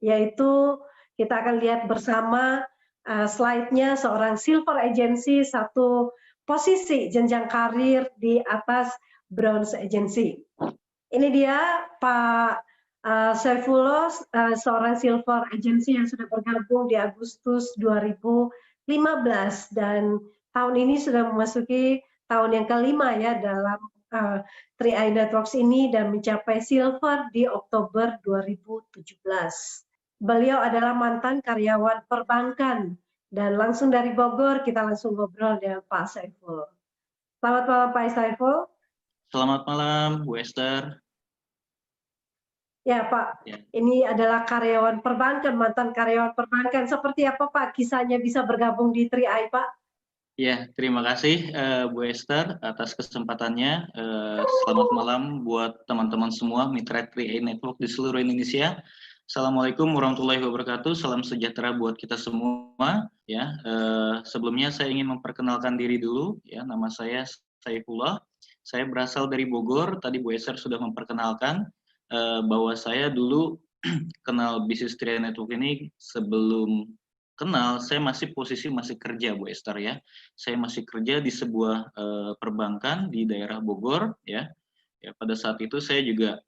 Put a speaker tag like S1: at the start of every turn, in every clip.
S1: yaitu kita akan lihat bersama slide-nya seorang silver agency, satu posisi jenjang karir di atas bronze agency. Ini dia Pak Saifullah, seorang silver agency yang sudah bergabung di Agustus 2015 dan tahun ini sudah memasuki tahun yang kelima ya dalam 3i Networks ini dan mencapai silver di Oktober 2017. Beliau adalah mantan karyawan perbankan dan langsung dari Bogor kita langsung ngobrol dengan Pak Saiful. Selamat malam Pak Saiful.
S2: Selamat malam Bu Esther.
S1: Ya Pak, ini adalah karyawan perbankan, mantan karyawan perbankan. Seperti apa Pak kisahnya bisa bergabung di 3i Pak?
S2: Ya, terima kasih Bu Esther atas kesempatannya. Selamat malam buat teman-teman semua mitra 3i Network di seluruh Indonesia. Assalamualaikum warahmatullahi wabarakatuh. Salam sejahtera buat kita semua. Ya, sebelumnya saya ingin memperkenalkan diri dulu. Ya, nama saya Saifullah. Saya berasal dari Bogor. Tadi Bu Esther sudah memperkenalkan bahwa saya dulu kenal bisnis 3i Network ini sebelum kenal, saya posisi masih kerja Bu Esther ya. Saya masih kerja di sebuah perbankan di daerah Bogor ya. Ya pada saat itu saya juga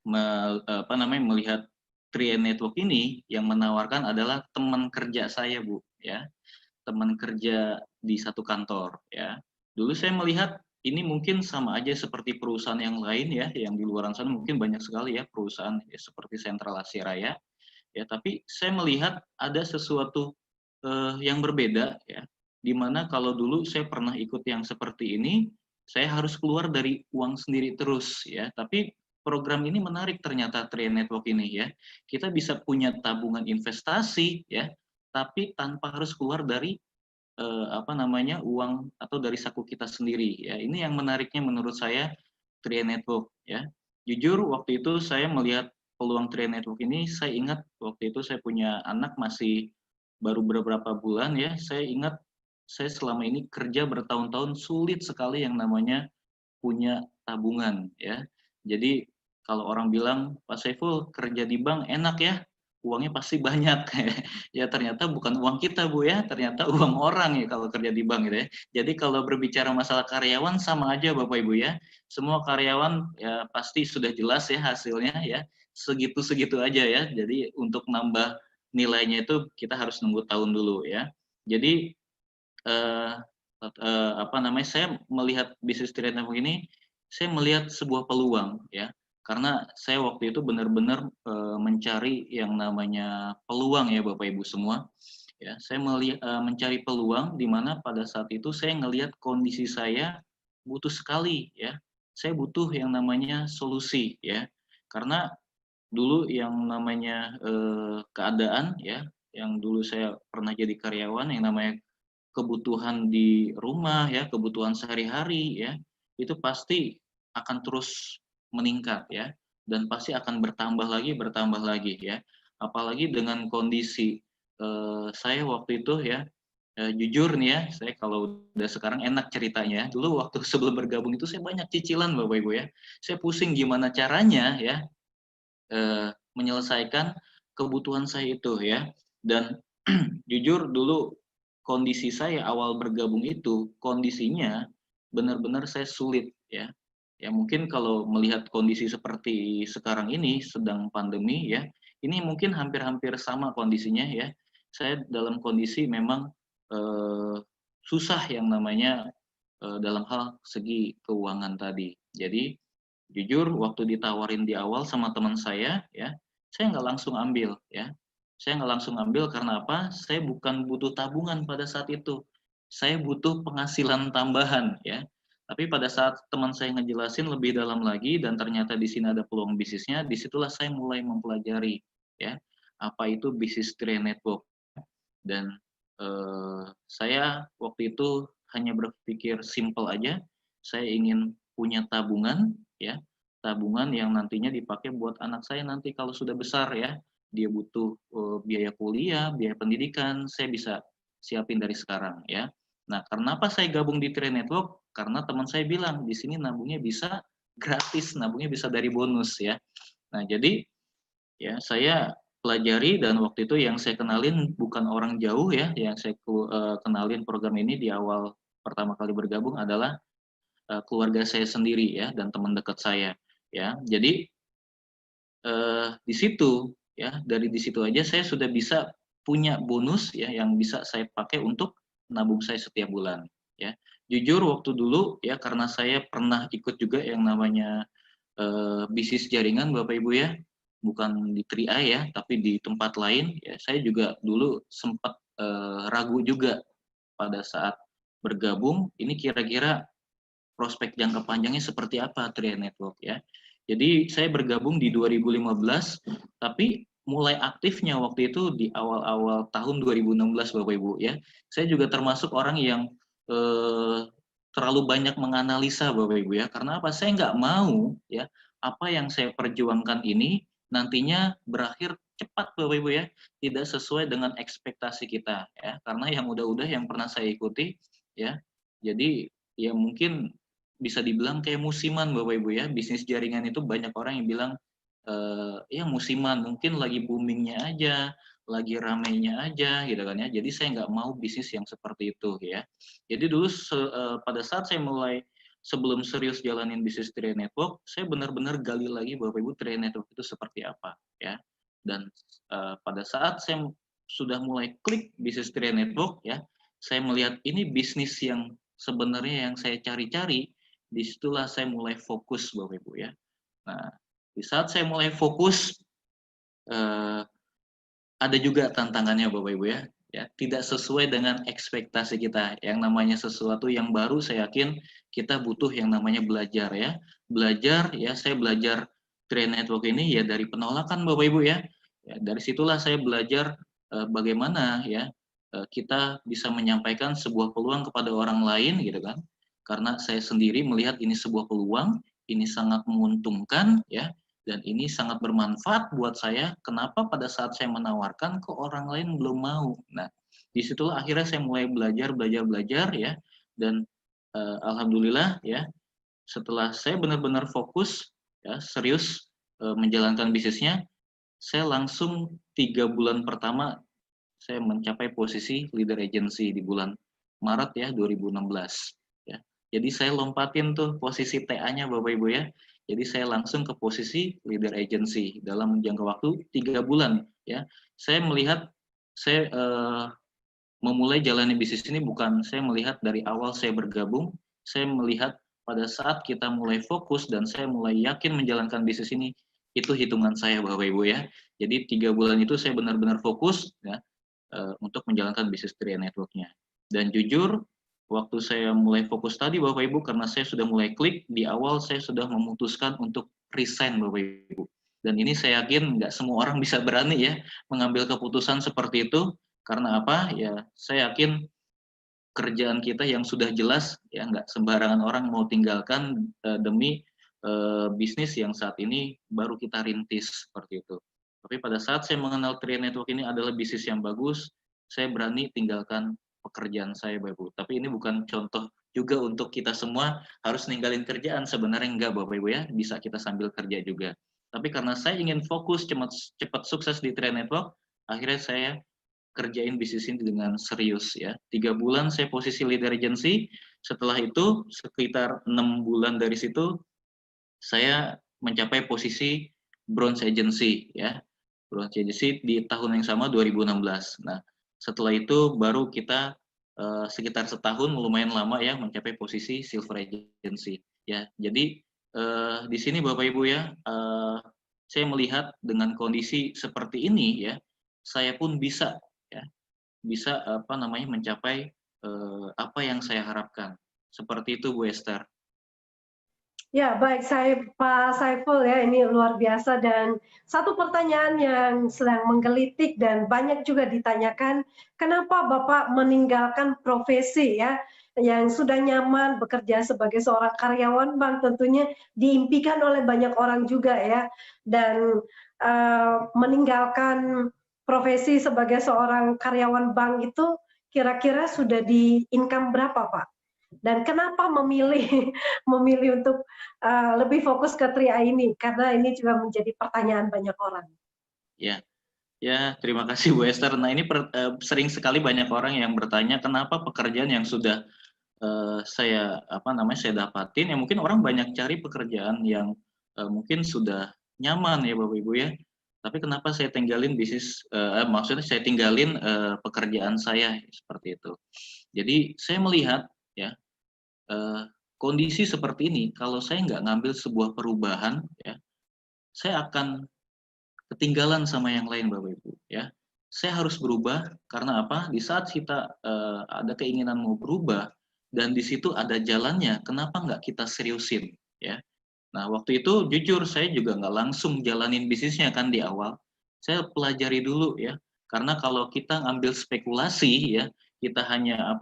S2: melihat 3i Network ini yang menawarkan adalah teman kerja saya Bu ya. Teman kerja di satu kantor ya. Dulu saya melihat ini mungkin sama aja seperti perusahaan yang lain ya, yang di luar sana mungkin banyak sekali ya perusahaan ya, seperti Sentral Asia Raya. Ya, tapi saya melihat ada sesuatu yang berbeda ya, di mana kalau dulu saya pernah ikut yang seperti ini, saya harus keluar dari uang sendiri terus ya, tapi program ini menarik ternyata 3i Network ini ya. Kita bisa punya tabungan investasi ya, tapi tanpa harus keluar dari uang atau dari saku kita sendiri ya. Ini yang menariknya menurut saya 3i Network ya. Jujur waktu itu saya melihat peluang 3i Network ini, saya ingat waktu itu saya punya anak masih baru beberapa bulan ya, saya ingat saya selama ini kerja bertahun-tahun sulit sekali yang namanya punya tabungan ya. Jadi kalau orang bilang Pak Saiful kerja di bank enak ya, uangnya pasti banyak. Ya ternyata bukan uang kita Bu ya, ternyata uang orang ya kalau kerja di bank gitu ya. Jadi kalau berbicara masalah karyawan sama aja Bapak Ibu ya. Semua karyawan ya pasti sudah jelas ya hasilnya ya. Segitu-segitu aja ya. Jadi untuk nambah nilainya itu kita harus nunggu tahun dulu ya. Jadi saya melihat bisnis 3i Network ini, saya melihat sebuah peluang ya. Karena saya waktu itu benar-benar mencari yang namanya peluang ya Bapak Ibu semua. Ya, saya mencari peluang di mana pada saat itu saya ngelihat kondisi saya butuh sekali ya. Saya butuh yang namanya solusi ya. Karena dulu yang namanya keadaan ya, yang dulu saya pernah jadi karyawan yang namanya kebutuhan di rumah ya, kebutuhan sehari-hari ya, itu pasti akan terus meningkat ya, dan pasti akan bertambah lagi ya. Apalagi dengan kondisi saya waktu itu ya, jujur nih ya, saya kalau udah sekarang enak ceritanya. Dulu waktu sebelum bergabung itu saya banyak cicilan Bapak Ibu ya. Saya pusing gimana caranya ya menyelesaikan kebutuhan saya itu ya. Dan jujur dulu kondisi saya awal bergabung itu kondisinya benar-benar saya sulit ya. Ya mungkin kalau melihat kondisi seperti sekarang ini sedang pandemi ya, ini mungkin hampir-hampir sama kondisinya ya. Saya dalam kondisi memang susah yang namanya dalam hal segi keuangan tadi. Jadi jujur waktu ditawarin di awal sama teman saya ya, saya nggak langsung ambil ya. Saya nggak langsung ambil karena apa? Saya bukan butuh tabungan pada saat itu. Saya butuh penghasilan tambahan ya. Tapi pada saat teman saya ngejelasin lebih dalam lagi dan ternyata di sini ada peluang bisnisnya, disitulah saya mulai mempelajari ya apa itu bisnis 3i Network. Dan saya waktu itu hanya berpikir simple aja, saya ingin punya tabungan ya, tabungan yang nantinya dipakai buat anak saya nanti kalau sudah besar ya, dia butuh biaya kuliah, biaya pendidikan, saya bisa siapin dari sekarang ya. Nah, kenapa saya gabung di 3i Network? Karena teman saya bilang di sini nabungnya bisa gratis, nabungnya bisa dari bonus ya. Nah, jadi ya saya pelajari, dan waktu itu yang saya kenalin bukan orang jauh ya, yang saya kenalin program ini di awal pertama kali bergabung adalah keluarga saya sendiri ya, dan teman dekat saya ya. Jadi di situ ya, dari di situ aja saya sudah bisa punya bonus ya yang bisa saya pakai untuk nabung saya setiap bulan ya. Jujur waktu dulu ya, karena saya pernah ikut juga yang namanya bisnis jaringan Bapak Ibu ya, bukan di 3i ya, tapi di tempat lain ya, saya juga dulu sempat ragu juga pada saat bergabung, ini kira-kira prospek jangka panjangnya seperti apa 3i Network ya. Jadi saya bergabung di 2015, tapi mulai aktifnya waktu itu di awal-awal tahun 2016 Bapak Ibu ya. Saya juga termasuk orang yang terlalu banyak menganalisa Bapak Ibu ya. Karena apa? Saya nggak mau ya apa yang saya perjuangkan ini nantinya berakhir cepat Bapak Ibu ya, tidak sesuai dengan ekspektasi kita ya. Karena yang udah-udah yang pernah saya ikuti ya. Jadi ya mungkin bisa dibilang kayak musiman Bapak Ibu ya, bisnis jaringan itu banyak orang yang bilang, ya musiman, mungkin lagi boomingnya aja, lagi ramainya aja gitu kan ya, jadi saya nggak mau bisnis yang seperti itu ya. Jadi dulu pada saat saya mulai, sebelum serius jalanin bisnis 3i Network, saya benar-benar gali lagi Bapak Ibu 3i Network itu seperti apa ya. Dan pada saat saya sudah mulai klik bisnis 3i Network ya, saya melihat ini bisnis yang sebenarnya yang saya cari-cari. Disitulah saya mulai fokus Bapak Ibu ya. Nah, di saat saya mulai fokus, ada juga tantangannya Bapak Ibu ya, tidak sesuai dengan ekspektasi kita. Yang namanya sesuatu yang baru, saya yakin kita butuh yang namanya belajar ya. Belajar ya, saya belajar 3i Network ini ya dari penolakan Bapak Ibu ya. Ya dari situlah saya belajar bagaimana ya kita bisa menyampaikan sebuah peluang kepada orang lain gitu kan. Karena saya sendiri melihat ini sebuah peluang, ini sangat menguntungkan ya, dan ini sangat bermanfaat buat saya. Kenapa pada saat saya menawarkan ke orang lain belum mau? Nah, disitulah akhirnya saya mulai belajar ya, dan alhamdulillah ya, setelah saya benar-benar fokus ya, serius menjalankan bisnisnya, saya langsung 3 bulan pertama saya mencapai posisi leader agency di bulan Maret ya 2016 ya. Jadi saya lompatin tuh posisi TA-nya Bapak Ibu ya. Jadi saya langsung ke posisi leader agency dalam jangka waktu 3 bulan ya. Saya melihat saya memulai jalani bisnis ini bukan saya melihat dari awal saya bergabung, saya melihat pada saat kita mulai fokus dan saya mulai yakin menjalankan bisnis ini, itu hitungan saya Bapak Ibu ya. Jadi 3 bulan itu saya benar-benar fokus ya, untuk menjalankan bisnis 3i Network-nya. Dan jujur, waktu saya mulai fokus tadi Bapak Ibu, karena saya sudah mulai klik, di awal saya sudah memutuskan untuk resign Bapak Ibu. Dan ini saya yakin nggak semua orang bisa berani ya mengambil keputusan seperti itu. Karena apa? Ya saya yakin kerjaan kita yang sudah jelas ya nggak sembarangan orang mau tinggalkan demi bisnis yang saat ini baru kita rintis seperti itu. Tapi pada saat saya mengenal 3i Network ini adalah bisnis yang bagus, saya berani tinggalkan pekerjaan saya Bapak Ibu. Tapi ini bukan contoh juga untuk kita semua harus ninggalin kerjaan, sebenarnya enggak Bapak Ibu ya, bisa kita sambil kerja juga. Tapi karena saya ingin fokus cepat sukses di 3i Network, akhirnya saya kerjain bisnis ini dengan serius ya. 3 bulan saya posisi leader agency, setelah itu sekitar 6 bulan dari situ saya mencapai posisi bronze agency ya. Bronze agency di tahun yang sama 2016. Nah, setelah itu baru kita sekitar setahun lumayan lama ya mencapai posisi silver agency ya. Jadi di sini Bapak Ibu ya, saya melihat dengan kondisi seperti ini ya, saya pun bisa ya, bisa apa namanya mencapai apa yang saya harapkan. Seperti itu Bu Esther.
S1: Ya, baik Pak Saiful ya, ini luar biasa, dan satu pertanyaan yang sedang menggelitik dan banyak juga ditanyakan, kenapa Bapak meninggalkan profesi ya yang sudah nyaman bekerja sebagai seorang karyawan bank, tentunya diimpikan oleh banyak orang juga ya, dan meninggalkan profesi sebagai seorang karyawan bank itu kira-kira sudah di income berapa Pak? Dan kenapa memilih memilih untuk lebih fokus ke 3i ini? Karena ini juga menjadi pertanyaan banyak orang.
S2: Ya, Ya, terima kasih Bu Esther. Nah, ini sering sekali banyak orang yang bertanya kenapa pekerjaan yang sudah saya dapatin, ya mungkin orang banyak cari pekerjaan yang mungkin sudah nyaman ya Bapak Ibu ya. Tapi kenapa saya tinggalin bisnis, maksudnya saya tinggalin pekerjaan saya seperti itu. Jadi saya melihat ya kondisi seperti ini, kalau saya nggak ngambil sebuah perubahan ya, saya akan ketinggalan sama yang lain Bapak Ibu ya. Saya harus berubah karena apa? Di saat kita ada keinginan mau berubah dan di situ ada jalannya, kenapa nggak kita seriusin ya? Nah waktu itu jujur saya juga nggak langsung jalanin bisnisnya kan di awal. Saya pelajari dulu ya, karena kalau kita ngambil spekulasi ya, kita hanya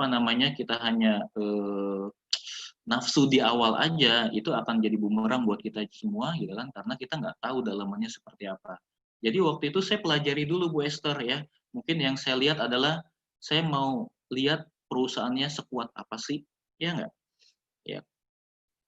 S2: nafsu di awal aja itu akan jadi bumerang buat kita semua gitu kan, karena kita nggak tahu dalamannya seperti apa. Jadi waktu itu saya pelajari dulu Bu Esther ya. Mungkin yang saya lihat adalah saya mau lihat perusahaannya sekuat apa sih, ya nggak? Ya,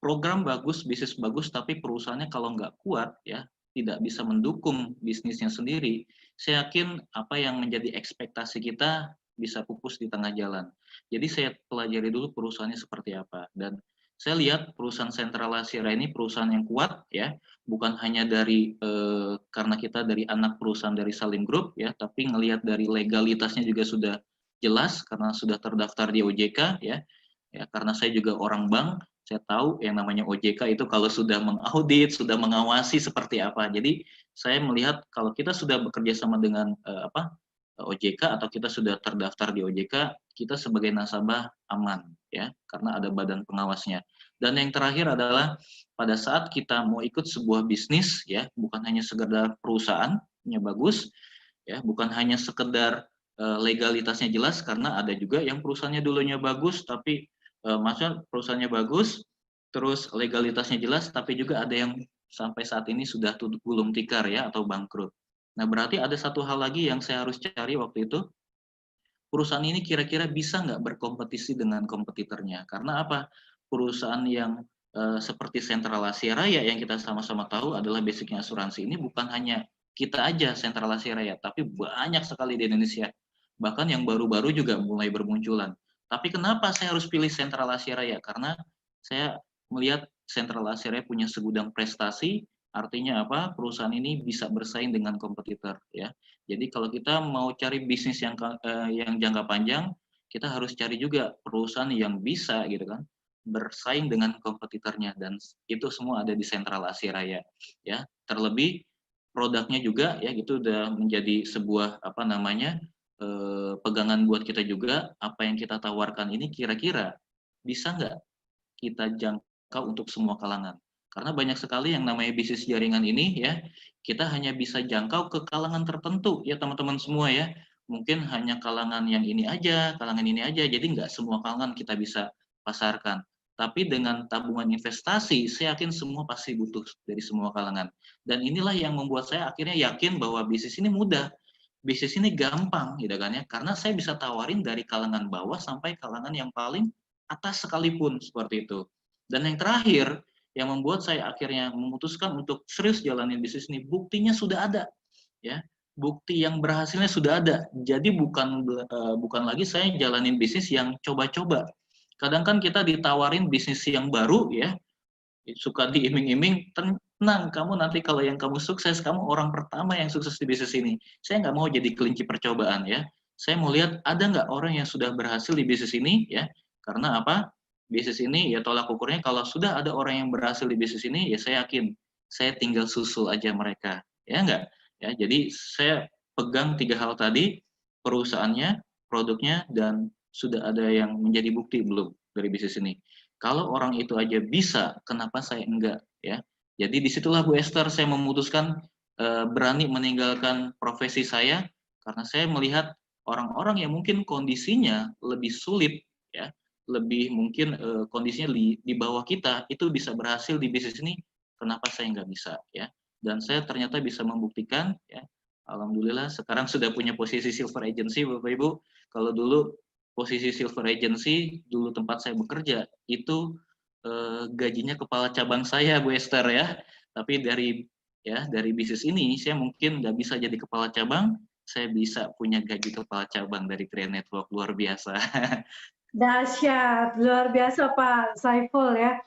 S2: program bagus, bisnis bagus, tapi perusahaannya kalau nggak kuat ya, tidak bisa mendukung bisnisnya sendiri, saya yakin apa yang menjadi ekspektasi kita bisa pupus di tengah jalan. Jadi saya pelajari dulu perusahaannya seperti apa, dan saya lihat perusahaan Sentral Asia ini perusahaan yang kuat ya, bukan hanya dari karena kita dari anak perusahaan dari Salim Group ya, tapi ngelihat dari legalitasnya juga sudah jelas karena sudah terdaftar di OJK ya. Ya, karena saya juga orang bank, saya tahu yang namanya OJK itu kalau sudah mengaudit, sudah mengawasi seperti apa. Jadi saya melihat kalau kita sudah bekerja sama dengan OJK atau kita sudah terdaftar di OJK, kita sebagai nasabah aman ya, karena ada badan pengawasnya. Dan yang terakhir adalah pada saat kita mau ikut sebuah bisnis ya, bukan hanya sekedar perusahaannya bagus ya, bukan hanya sekedar legalitasnya jelas, karena ada juga yang perusahaannya dulunya bagus tapi maksudnya perusahaannya bagus, terus legalitasnya jelas, tapi juga ada yang sampai saat ini sudah gulung tikar ya atau bangkrut. Nah berarti ada satu hal lagi yang saya harus cari waktu itu, perusahaan ini kira-kira bisa nggak berkompetisi dengan kompetitornya? Karena apa? Perusahaan yang seperti Sentral Asia Raya yang kita sama-sama tahu adalah basicnya asuransi ini bukan hanya kita aja Sentral Asia Raya, tapi banyak sekali di Indonesia. Bahkan yang baru-baru juga mulai bermunculan. Tapi kenapa saya harus pilih Sentral Asia Raya? Karena saya melihat Sentral Asia Raya punya segudang prestasi, artinya apa? Perusahaan ini bisa bersaing dengan kompetitor ya. Jadi kalau kita mau cari bisnis yang jangka panjang, kita harus cari juga perusahaan yang bisa gitu kan bersaing dengan kompetitornya, dan itu semua ada di Sentral Asia Raya ya. Terlebih produknya juga ya itu udah menjadi sebuah pegangan buat kita juga, apa yang kita tawarkan ini kira-kira bisa nggak kita jangkau untuk semua kalangan. Karena banyak sekali yang namanya bisnis jaringan ini ya, kita hanya bisa jangkau ke kalangan tertentu ya teman-teman semua ya. Mungkin hanya kalangan yang ini aja, kalangan ini aja, jadi nggak semua kalangan kita bisa pasarkan. Tapi dengan tabungan investasi, saya yakin semua pasti butuh dari semua kalangan. Dan inilah yang membuat saya akhirnya yakin bahwa bisnis ini mudah. Bisnis ini gampang, gitu kan ya. Karena saya bisa tawarin dari kalangan bawah sampai kalangan yang paling atas sekalipun seperti itu. Dan yang terakhir yang membuat saya akhirnya memutuskan untuk serius jalanin bisnis ini, buktinya sudah ada ya. Bukti yang berhasilnya sudah ada. Jadi bukan lagi saya jalanin bisnis yang coba-coba. Kadang kan kita ditawarin bisnis yang baru ya, suka diiming-iming, tenang kamu nanti kalau yang kamu sukses, kamu orang pertama yang sukses di bisnis ini. Saya nggak mau jadi kelinci percobaan ya. Saya mau lihat ada nggak orang yang sudah berhasil di bisnis ini ya. Karena apa? Bisnis ini ya tolak ukurnya kalau sudah ada orang yang berhasil di bisnis ini ya saya yakin saya tinggal susul aja mereka. Ya nggak? Ya, jadi saya pegang 3 hal tadi, perusahaannya, produknya, dan sudah ada yang menjadi bukti belum dari bisnis ini. Kalau orang itu aja bisa, kenapa saya enggak ya? Jadi disitulah Bu Esther saya memutuskan berani meninggalkan profesi saya karena saya melihat orang-orang yang mungkin kondisinya lebih sulit ya, lebih mungkin kondisinya di bawah kita itu bisa berhasil di bisnis ini, kenapa saya nggak bisa ya? Dan saya ternyata bisa membuktikan ya. Alhamdulillah sekarang sudah punya posisi silver agency Bapak Ibu. Kalau dulu posisi silver agency dulu tempat saya bekerja itu gajinya kepala cabang saya Bu Esther ya, tapi dari bisnis ini saya mungkin nggak bisa jadi kepala cabang, saya bisa punya gaji kepala cabang dari Triad Network, luar biasa.
S1: Dahsyat, luar biasa Pak Saiful ya.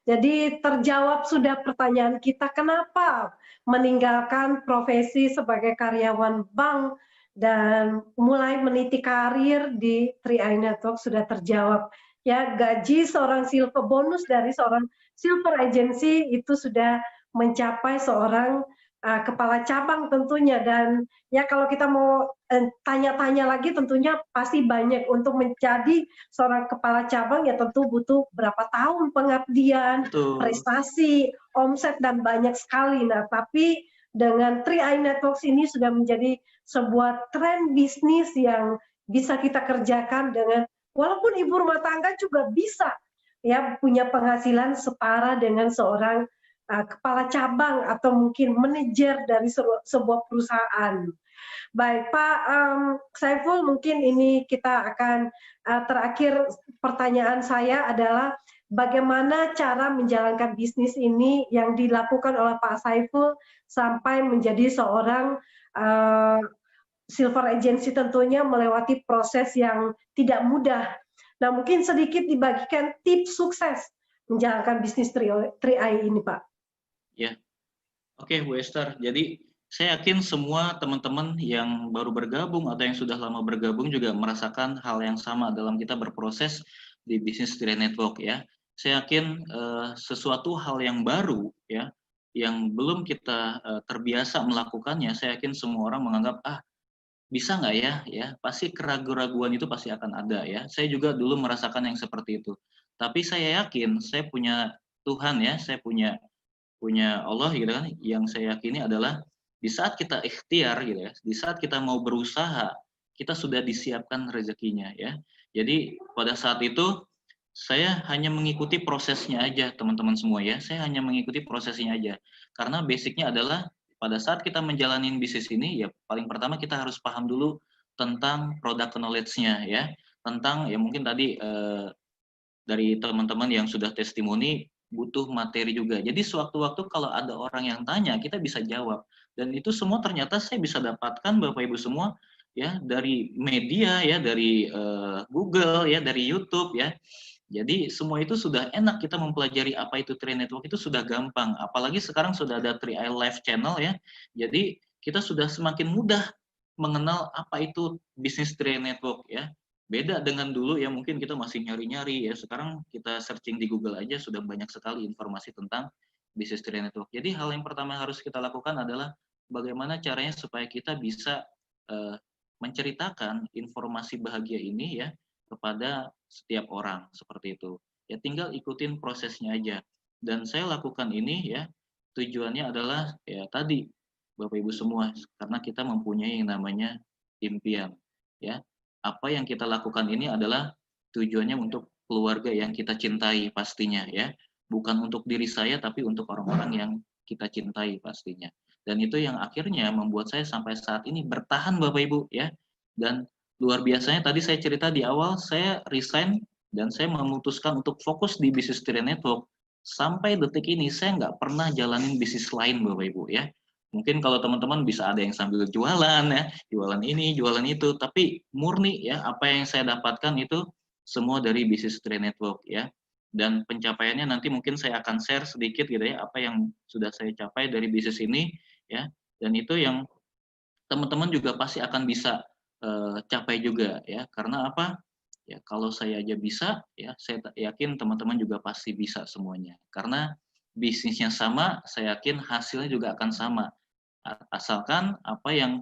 S1: Jadi terjawab sudah pertanyaan kita, kenapa meninggalkan profesi sebagai karyawan bank dan mulai meniti karir di 3i Network sudah terjawab. Ya, gaji seorang silver, bonus dari seorang silver agency itu sudah mencapai seorang kepala cabang tentunya, dan ya kalau kita mau tanya-tanya lagi tentunya pasti banyak. Untuk menjadi seorang kepala cabang ya tentu butuh berapa tahun pengabdian,
S2: Betul.
S1: prestasi, omset, dan banyak sekali. Nah, tapi dengan 3i Networks ini sudah menjadi sebuah tren bisnis yang bisa kita kerjakan dengan, walaupun ibu rumah tangga juga bisa ya punya penghasilan setara dengan seorang kepala cabang atau mungkin manajer dari sebuah perusahaan. Baik, Pak Saiful, mungkin ini kita akan terakhir pertanyaan saya adalah bagaimana cara menjalankan bisnis ini yang dilakukan oleh Pak Saiful sampai menjadi seorang silver agency, tentunya melewati proses yang tidak mudah. Nah, mungkin sedikit dibagikan tips sukses menjalankan bisnis 3i ini, Pak.
S2: Ya, oke Bu Esther. Jadi saya yakin semua teman-teman yang baru bergabung atau yang sudah lama bergabung juga merasakan hal yang sama dalam kita berproses di bisnis Triad Network ya. Saya yakin sesuatu hal yang baru ya, yang belum kita terbiasa melakukannya, saya yakin semua orang menganggap bisa nggak ya, pasti keraguan-raguan itu pasti akan ada ya. Saya juga dulu merasakan yang seperti itu. Tapi saya yakin saya punya Tuhan ya, saya punya Allah gitu kan, yang saya yakini adalah di saat kita ikhtiar gitu ya, di saat kita mau berusaha, kita sudah disiapkan rezekinya ya. Jadi pada saat itu saya hanya mengikuti prosesnya aja teman-teman semua ya, saya hanya mengikuti prosesnya aja. Karena basicnya adalah pada saat kita menjalani bisnis ini ya paling pertama kita harus paham dulu tentang product knowledge-nya ya, tentang ya mungkin tadi dari teman-teman yang sudah testimoni butuh materi juga. Jadi sewaktu-waktu kalau ada orang yang tanya, kita bisa jawab. Dan itu semua ternyata saya bisa dapatkan Bapak Ibu semua ya dari media ya, dari Google ya, dari YouTube ya. Jadi semua itu sudah enak, kita mempelajari apa itu Triad Network itu sudah gampang. Apalagi sekarang sudah ada 3i Live Channel ya. Jadi kita sudah semakin mudah mengenal apa itu bisnis Triad Network ya. Beda dengan dulu ya, mungkin kita masih nyari-nyari ya. Sekarang kita searching di Google aja sudah banyak sekali informasi tentang bisnis Triad Network. Jadi hal yang pertama yang harus kita lakukan adalah bagaimana caranya supaya kita bisa menceritakan informasi bahagia ini ya kepada setiap orang seperti itu. Ya tinggal ikutin prosesnya aja. Dan saya lakukan ini ya tujuannya adalah ya tadi Bapak Ibu semua, karena kita mempunyai yang namanya impian ya. Apa yang kita lakukan ini adalah tujuannya untuk keluarga yang kita cintai pastinya ya. Bukan untuk diri saya tapi untuk orang-orang yang kita cintai pastinya. Dan itu yang akhirnya membuat saya sampai saat ini bertahan Bapak Ibu ya. Dan luar biasanya tadi saya cerita di awal, saya resign dan saya memutuskan untuk fokus di bisnis Triad Network. Sampai detik ini saya nggak pernah jalanin bisnis lain Bapak Ibu ya. Mungkin kalau teman-teman bisa ada yang sambil jualan ya, jualan ini, jualan itu, tapi murni ya apa yang saya dapatkan itu semua dari bisnis Triad Network ya. Dan pencapaiannya nanti mungkin saya akan share sedikit gitu ya, apa yang sudah saya capai dari bisnis ini ya. Dan itu yang teman-teman juga pasti akan bisa capai juga ya. Karena apa? Ya kalau saya aja bisa ya, saya yakin teman-teman juga pasti bisa semuanya. Karena bisnisnya sama, saya yakin hasilnya juga akan sama. Asalkan apa yang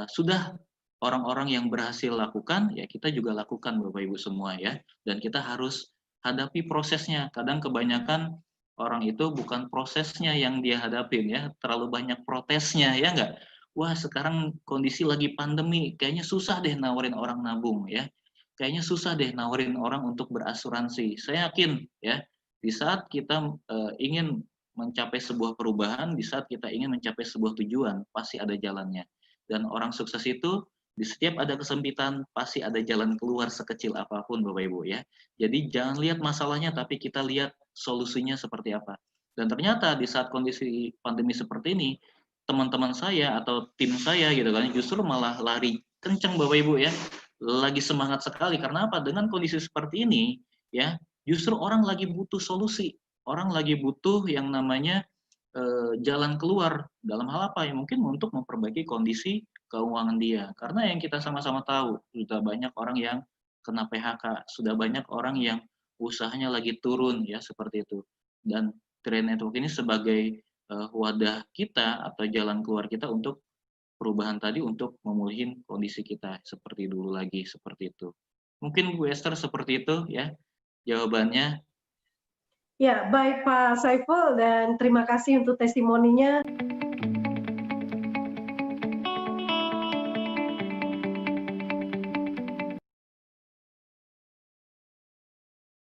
S2: sudah orang-orang yang berhasil lakukan, ya kita juga lakukan Bapak Ibu semua ya. Dan kita harus hadapi prosesnya. Kadang kebanyakan orang itu bukan prosesnya yang dia hadapin ya, terlalu banyak protesnya ya enggak. Wah sekarang kondisi lagi pandemi, kayaknya susah deh nawarin orang nabung ya. Kayaknya susah deh nawarin orang untuk berasuransi. Saya yakin ya, di saat kita ingin mencapai sebuah perubahan, di saat kita ingin mencapai sebuah tujuan, pasti ada jalannya. Dan orang sukses itu di setiap ada kesempitan pasti ada jalan keluar sekecil apapun Bapak Ibu ya. Jadi jangan lihat masalahnya tapi kita lihat solusinya seperti apa. Dan ternyata di saat kondisi pandemi seperti ini, teman-teman saya atau tim saya gitu kan justru malah lari kencang Bapak Ibu ya, lagi semangat sekali karena apa? Dengan kondisi seperti ini ya, justru orang lagi butuh solusi, orang lagi butuh yang namanya jalan keluar dalam hal apa ya? Mungkin untuk memperbaiki kondisi keuangan dia. Karena yang kita sama-sama tahu sudah banyak orang yang kena PHK, sudah banyak orang yang usahanya lagi turun ya seperti itu. Dan Trade Network ini sebagai wadah kita atau jalan keluar kita untuk perubahan tadi untuk memulihin kondisi kita seperti dulu lagi seperti itu. Mungkin Bu Esther seperti itu ya jawabannya.
S1: Ya, baik Pak Saiful dan terima kasih untuk testimoninya.